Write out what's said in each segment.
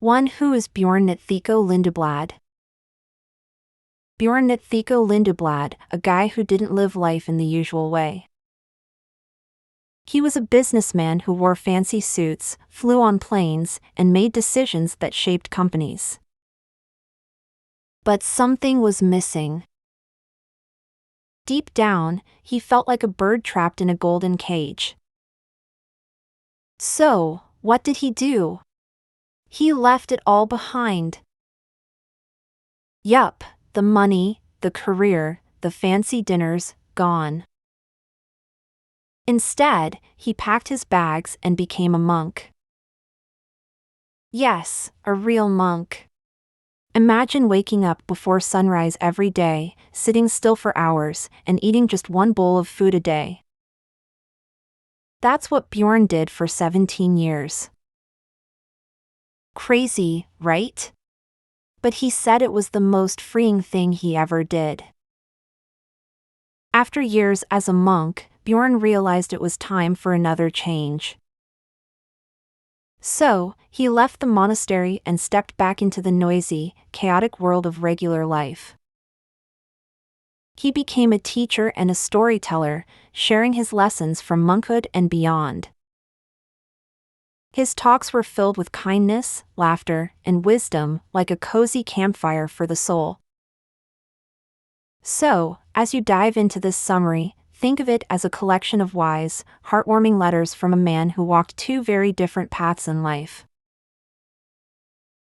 1. Who is Björn Natthiko Lindeblad? Björn Natthiko Lindeblad, a guy who didn't live life in the usual way. He was a businessman who wore fancy suits, flew on planes, and made decisions that shaped companies. But something was missing. Deep down, he felt like a bird trapped in a golden cage. So, what did he do? He left it all behind. Yup, the money, the career, the fancy dinners, gone. Instead, he packed his bags and became a monk. Yes, a real monk. Imagine waking up before sunrise every day, sitting still for hours, and eating just one bowl of food a day. That's what Björn did for 17 years. Crazy, right? But he said it was the most freeing thing he ever did. After years as a monk, Björn realized it was time for another change. So, he left the monastery and stepped back into the noisy, chaotic world of regular life. He became a teacher and a storyteller, sharing his lessons from monkhood and beyond. His talks were filled with kindness, laughter, and wisdom, like a cozy campfire for the soul. So, as you dive into this summary, think of it as a collection of wise, heartwarming letters from a man who walked two very different paths in life.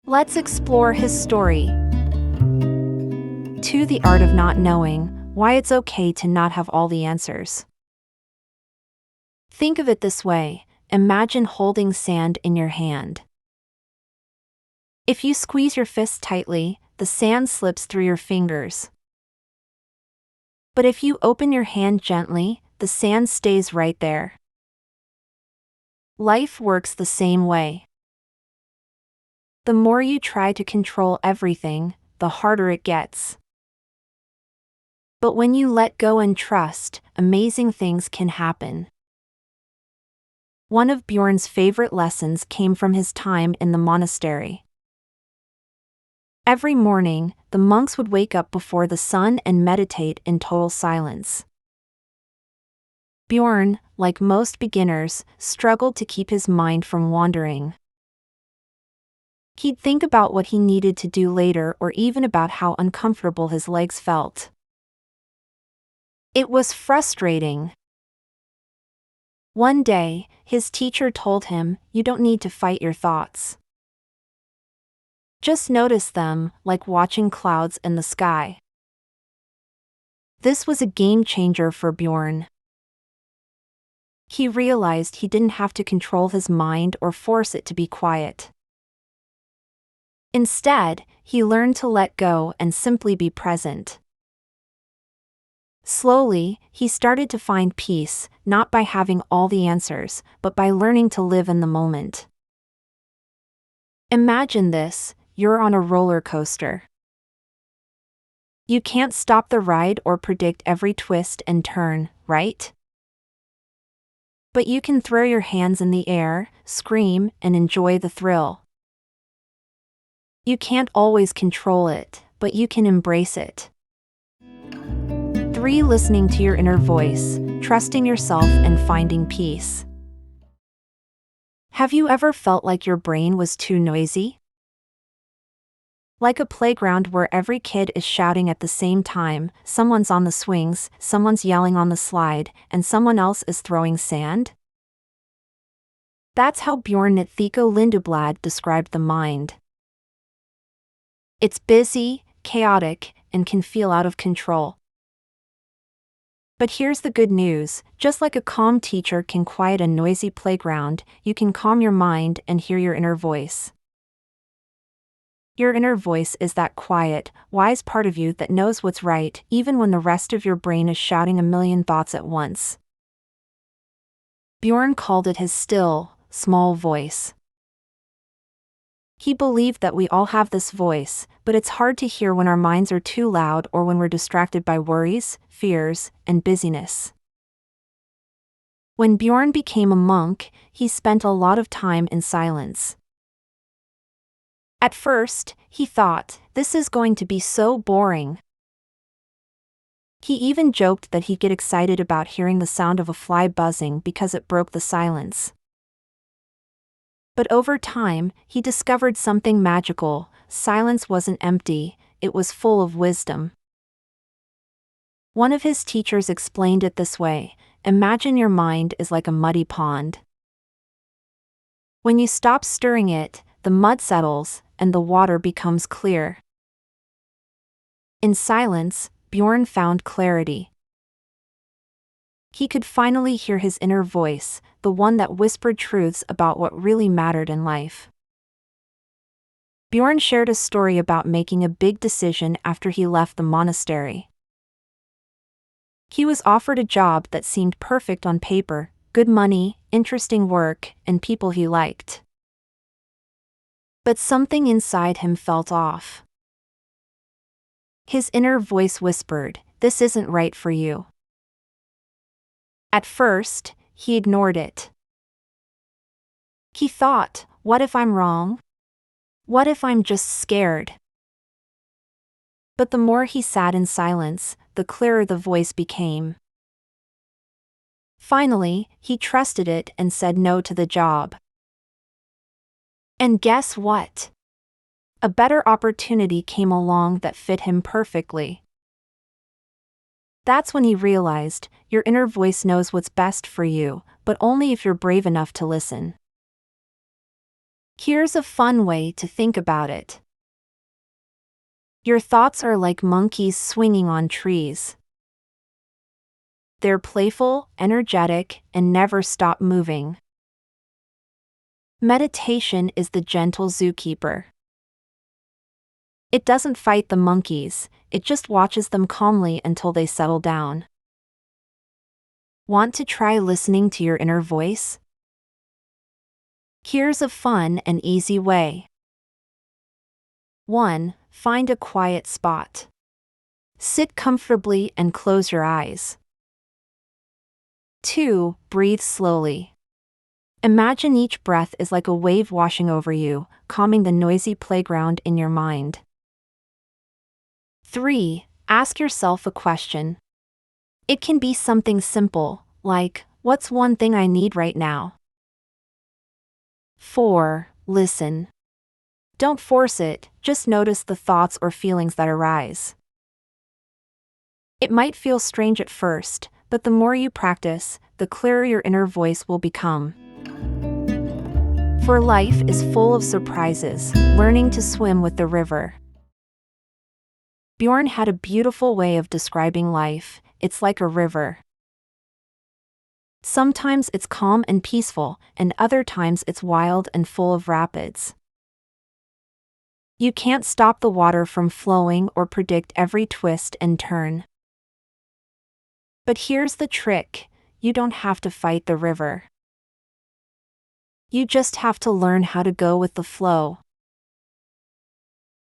Let's explore his story. 2. The art of not knowing, why it's okay to not have all the answers. Think of it this way. Imagine holding sand in your hand. If you squeeze your fist tightly, the sand slips through your fingers. But if you open your hand gently, the sand stays right there. Life works the same way. The more you try to control everything, the harder it gets. But when you let go and trust, amazing things can happen. One of Björn's favorite lessons came from his time in the monastery. Every morning, the monks would wake up before the sun and meditate in total silence. Björn, like most beginners, struggled to keep his mind from wandering. He'd think about what he needed to do later or even about how uncomfortable his legs felt. It was frustrating. One day, his teacher told him, "You don't need to fight your thoughts. Just notice them, like watching clouds in the sky." This was a game changer for Björn. He realized he didn't have to control his mind or force it to be quiet. Instead, he learned to let go and simply be present. Slowly, he started to find peace, not by having all the answers, but by learning to live in the moment. Imagine this, you're on a roller coaster. You can't stop the ride or predict every twist and turn, right? But you can throw your hands in the air, scream, and enjoy the thrill. You can't always control it, but you can embrace it. 3. Listening to your inner voice, trusting yourself and finding peace. Have you ever felt like your brain was too noisy? Like a playground where every kid is shouting at the same time, someone's on the swings, someone's yelling on the slide, and someone else is throwing sand? That's how Björn Natthiko Lindeblad described the mind. It's busy, chaotic, and can feel out of control. But here's the good news, just like a calm teacher can quiet a noisy playground, you can calm your mind and hear your inner voice. Your inner voice is that quiet, wise part of you that knows what's right, even when the rest of your brain is shouting a million thoughts at once. Björn called it his still, small voice. He believed that we all have this voice, but it's hard to hear when our minds are too loud or when we're distracted by worries, fears, and busyness. When Björn became a monk, he spent a lot of time in silence. At first, he thought, this is going to be so boring. He even joked that he'd get excited about hearing the sound of a fly buzzing because it broke the silence. But over time, he discovered something magical. Silence wasn't empty, it was full of wisdom. One of his teachers explained it this way: imagine your mind is like a muddy pond. When you stop stirring it, the mud settles, and the water becomes clear. In silence, Björn found clarity. He could finally hear his inner voice, the one that whispered truths about what really mattered in life. Björn shared a story about making a big decision after he left the monastery. He was offered a job that seemed perfect on paper: good money, interesting work, and people he liked. But something inside him felt off. His inner voice whispered, "This isn't right for you." At first, he ignored it. He thought, what if I'm wrong? What if I'm just scared? But the more he sat in silence, the clearer the voice became. Finally, he trusted it and said no to the job. And guess what? A better opportunity came along that fit him perfectly. That's when he realized, your inner voice knows what's best for you, but only if you're brave enough to listen. Here's a fun way to think about it. Your thoughts are like monkeys swinging on trees. They're playful, energetic, and never stop moving. Meditation is the gentle zookeeper. It doesn't fight the monkeys, it just watches them calmly until they settle down. Want to try listening to your inner voice? Here's a fun and easy way. 1. Find a quiet spot. Sit comfortably and close your eyes. 2. Breathe slowly. Imagine each breath is like a wave washing over you, calming the noisy playground in your mind. 3. Ask yourself a question. It can be something simple, like, what's one thing I need right now? 4. Listen. Don't force it, just notice the thoughts or feelings that arise. It might feel strange at first, but the more you practice, the clearer your inner voice will become. For life is full of surprises, learning to swim with the river. Björn had a beautiful way of describing life: it's like a river. Sometimes it's calm and peaceful, and other times it's wild and full of rapids. You can't stop the water from flowing or predict every twist and turn. But here's the trick: you don't have to fight the river. You just have to learn how to go with the flow.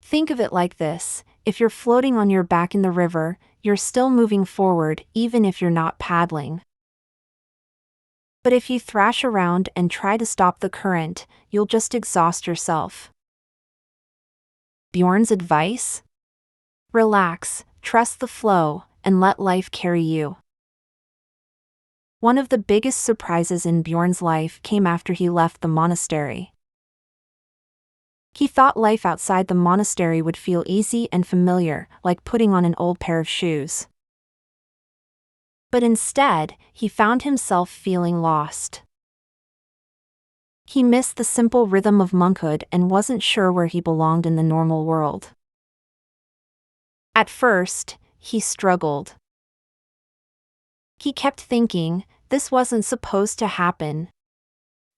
Think of it like this: if you're floating on your back in the river, you're still moving forward even if you're not paddling. But if you thrash around and try to stop the current, you'll just exhaust yourself. Björn's advice? Relax, trust the flow, and let life carry you. One of the biggest surprises in Björn's life came after he left the monastery. He thought life outside the monastery would feel easy and familiar, like putting on an old pair of shoes. But instead, he found himself feeling lost. He missed the simple rhythm of monkhood and wasn't sure where he belonged in the normal world. At first, he struggled. He kept thinking, this wasn't supposed to happen.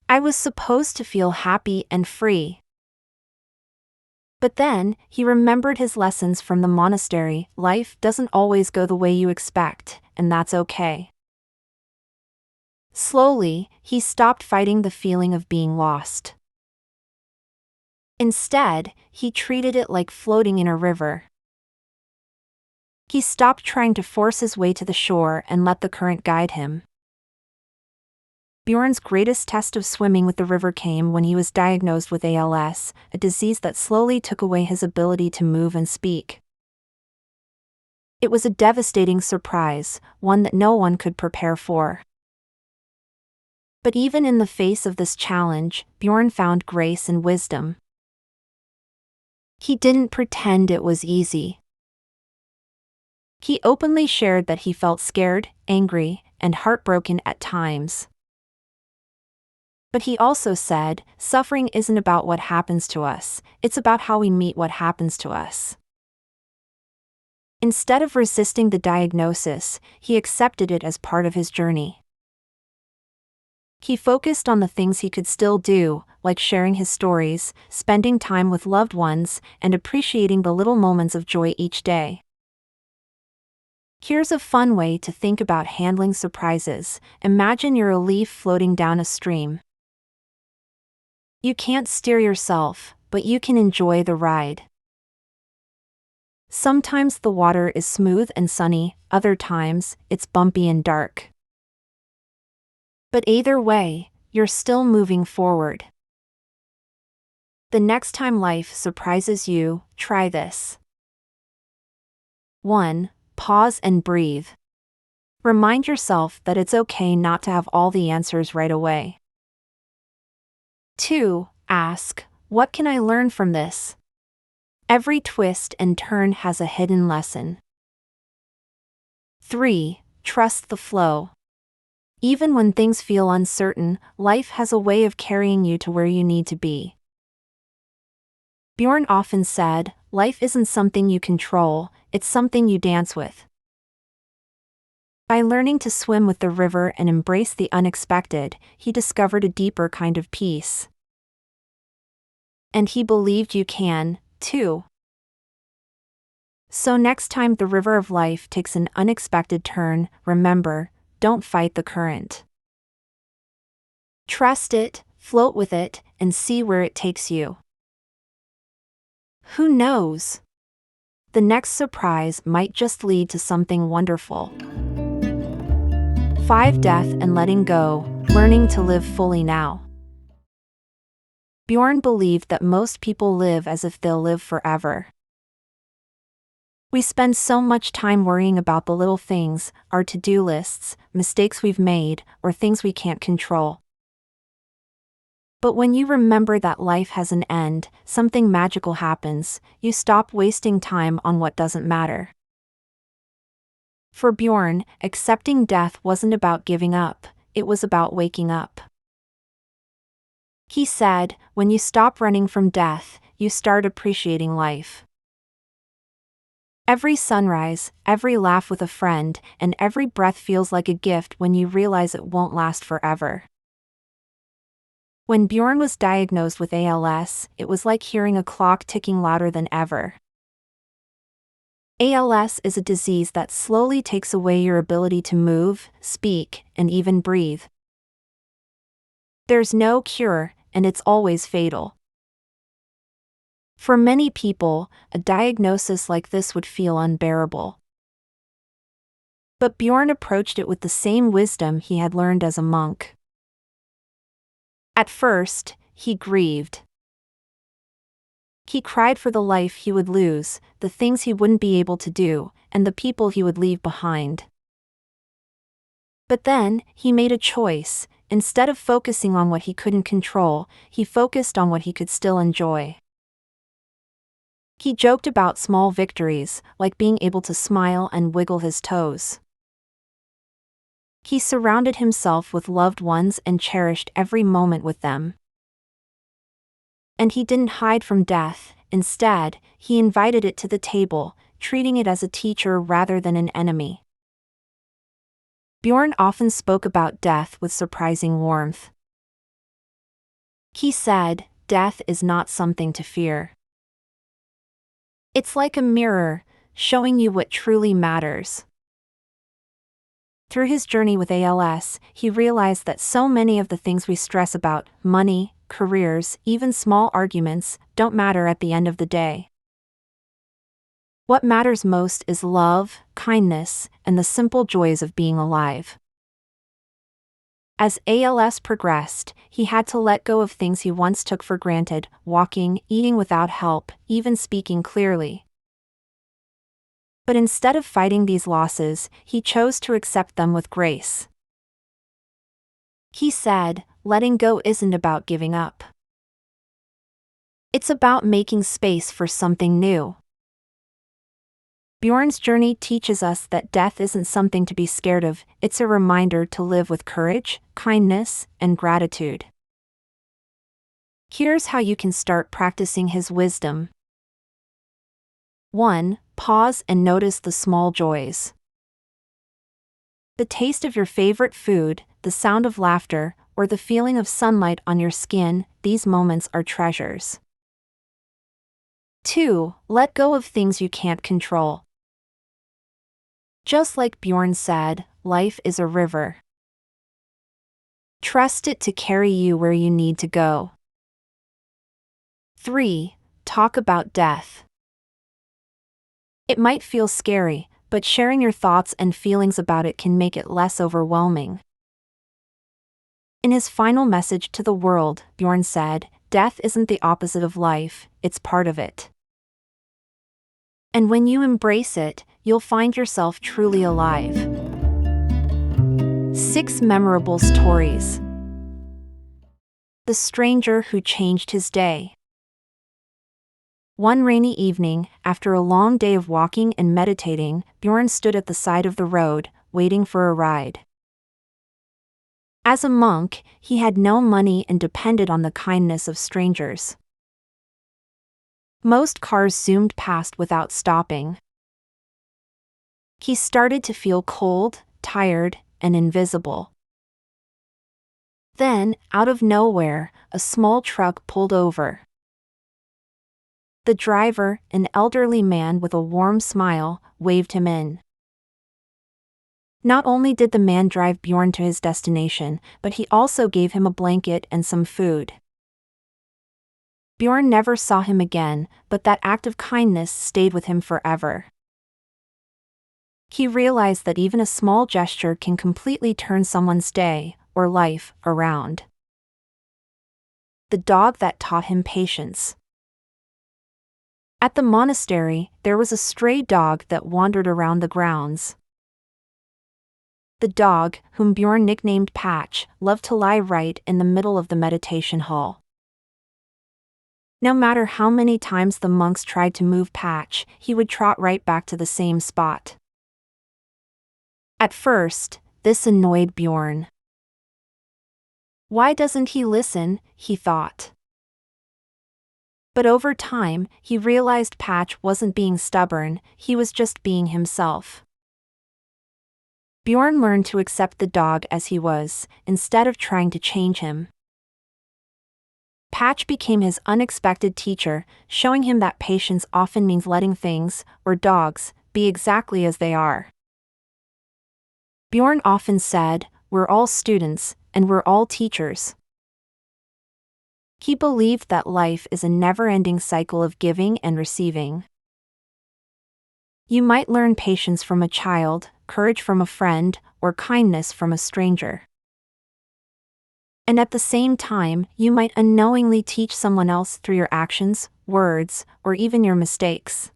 I was supposed to feel happy and free. But then, he remembered his lessons from the monastery: life doesn't always go the way you expect, and that's okay. Slowly, he stopped fighting the feeling of being lost. Instead, he treated it like floating in a river. He stopped trying to force his way to the shore and let the current guide him. Björn's greatest test of swimming with the river came when he was diagnosed with ALS, a disease that slowly took away his ability to move and speak. It was a devastating surprise, one that no one could prepare for. But even in the face of this challenge, Björn found grace and wisdom. He didn't pretend it was easy. He openly shared that he felt scared, angry, and heartbroken at times. But he also said, suffering isn't about what happens to us, it's about how we meet what happens to us. Instead of resisting the diagnosis, he accepted it as part of his journey. He focused on the things he could still do, like sharing his stories, spending time with loved ones, and appreciating the little moments of joy each day. Here's a fun way to think about handling surprises. Imagine you're a leaf floating down a stream. You can't steer yourself, but you can enjoy the ride. Sometimes the water is smooth and sunny, other times, it's bumpy and dark. But either way, you're still moving forward. The next time life surprises you, try this. 1. Pause and breathe. Remind yourself that it's okay not to have all the answers right away. 2. Ask, what can I learn from this? Every twist and turn has a hidden lesson. 3. Trust the flow. Even when things feel uncertain, life has a way of carrying you to where you need to be. Björn often said, life isn't something you control, it's something you dance with. By learning to swim with the river and embrace the unexpected, he discovered a deeper kind of peace. And he believed you can, too. So next time the river of life takes an unexpected turn, remember, don't fight the current. Trust it, float with it, and see where it takes you. Who knows? The next surprise might just lead to something wonderful. 5. Death and letting go, learning to live fully now. Björn believed that most people live as if they'll live forever. We spend so much time worrying about the little things, our to-do lists, mistakes we've made, or things we can't control. But when you remember that life has an end, something magical happens, you stop wasting time on what doesn't matter. For Björn, accepting death wasn't about giving up, it was about waking up. He said, when you stop running from death, you start appreciating life. Every sunrise, every laugh with a friend, and every breath feels like a gift when you realize it won't last forever. When Björn was diagnosed with ALS, it was like hearing a clock ticking louder than ever. ALS is a disease that slowly takes away your ability to move, speak, and even breathe. There's no cure, and it's always fatal. For many people, a diagnosis like this would feel unbearable. But Björn approached it with the same wisdom he had learned as a monk. At first, he grieved. He cried for the life he would lose, the things he wouldn't be able to do, and the people he would leave behind. But then, he made a choice. Instead of focusing on what he couldn't control, he focused on what he could still enjoy. He joked about small victories, like being able to smile and wiggle his toes. He surrounded himself with loved ones and cherished every moment with them. And he didn't hide from death, instead, he invited it to the table, treating it as a teacher rather than an enemy. Björn often spoke about death with surprising warmth. He said, death is not something to fear. It's like a mirror, showing you what truly matters. Through his journey with ALS, he realized that so many of the things we stress about, money, careers, even small arguments, don't matter at the end of the day. What matters most is love, kindness, and the simple joys of being alive. As ALS progressed, he had to let go of things he once took for granted: walking, eating without help, even speaking clearly. But instead of fighting these losses, he chose to accept them with grace. He said, "Letting go isn't about giving up. It's about making space for something new." Björn's journey teaches us that death isn't something to be scared of, it's a reminder to live with courage, kindness, and gratitude. Here's how you can start practicing his wisdom. 1. Pause and notice the small joys. The taste of your favorite food, the sound of laughter, or the feeling of sunlight on your skin, these moments are treasures. 2. Let go of things you can't control. Just like Björn said, life is a river. Trust it to carry you where you need to go. 3. Talk about death. It might feel scary, but sharing your thoughts and feelings about it can make it less overwhelming. In his final message to the world, Björn said, "Death isn't the opposite of life, it's part of it. And when you embrace it, you'll find yourself truly alive." 6 memorable stories. The stranger who changed his day. One rainy evening, after a long day of walking and meditating, Björn stood at the side of the road, waiting for a ride. As a monk, he had no money and depended on the kindness of strangers. Most cars zoomed past without stopping. He started to feel cold, tired, and invisible. Then, out of nowhere, a small truck pulled over. The driver, an elderly man with a warm smile, waved him in. Not only did the man drive Björn to his destination, but he also gave him a blanket and some food. Björn never saw him again, but that act of kindness stayed with him forever. He realized that even a small gesture can completely turn someone's day, or life, around. The dog that taught him patience. At the monastery, there was a stray dog that wandered around the grounds. The dog, whom Björn nicknamed Patch, loved to lie right in the middle of the meditation hall. No matter how many times the monks tried to move Patch, he would trot right back to the same spot. At first, this annoyed Björn. Why doesn't he listen, he thought. But over time, he realized Patch wasn't being stubborn, he was just being himself. Björn learned to accept the dog as he was, instead of trying to change him. Patch became his unexpected teacher, showing him that patience often means letting things, or dogs, be exactly as they are. Björn often said, "We're all students, and we're all teachers." He believed that life is a never-ending cycle of giving and receiving. You might learn patience from a child, courage from a friend, or kindness from a stranger. And at the same time, you might unknowingly teach someone else through your actions, words, or even your mistakes.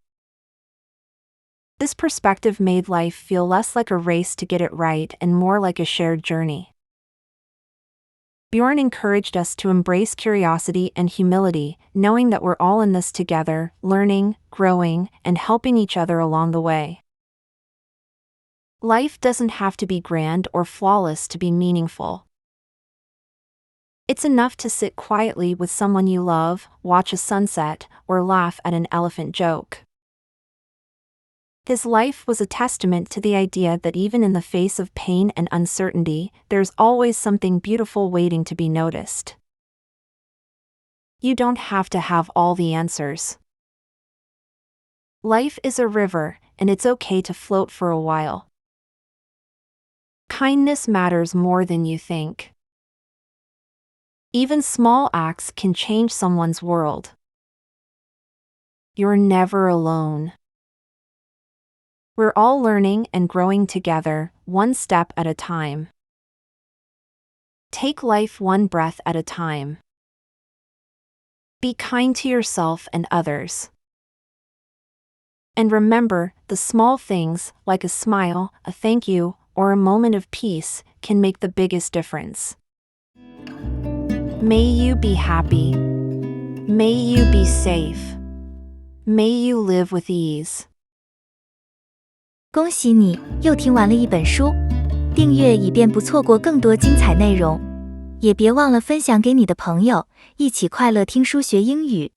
This perspective made life feel less like a race to get it right and more like a shared journey. Björn encouraged us to embrace curiosity and humility, knowing that we're all in this together, learning, growing, and helping each other along the way. Life doesn't have to be grand or flawless to be meaningful. It's enough to sit quietly with someone you love, watch a sunset, or laugh at an elephant joke. His life was a testament to the idea that even in the face of pain and uncertainty, there's always something beautiful waiting to be noticed. You don't have to have all the answers. Life is a river, and it's okay to float for a while. Kindness matters more than you think. Even small acts can change someone's world. You're never alone. We're all learning and growing together, one step at a time. Take life one breath at a time. Be kind to yourself and others. And remember, the small things, like a smile, a thank you, or a moment of peace, can make the biggest difference. May you be happy. May you be safe. May you live with ease. 恭喜你，又听完了一本书。订阅以便不错过更多精彩内容。也别忘了分享给你的朋友，一起快乐听书学英语。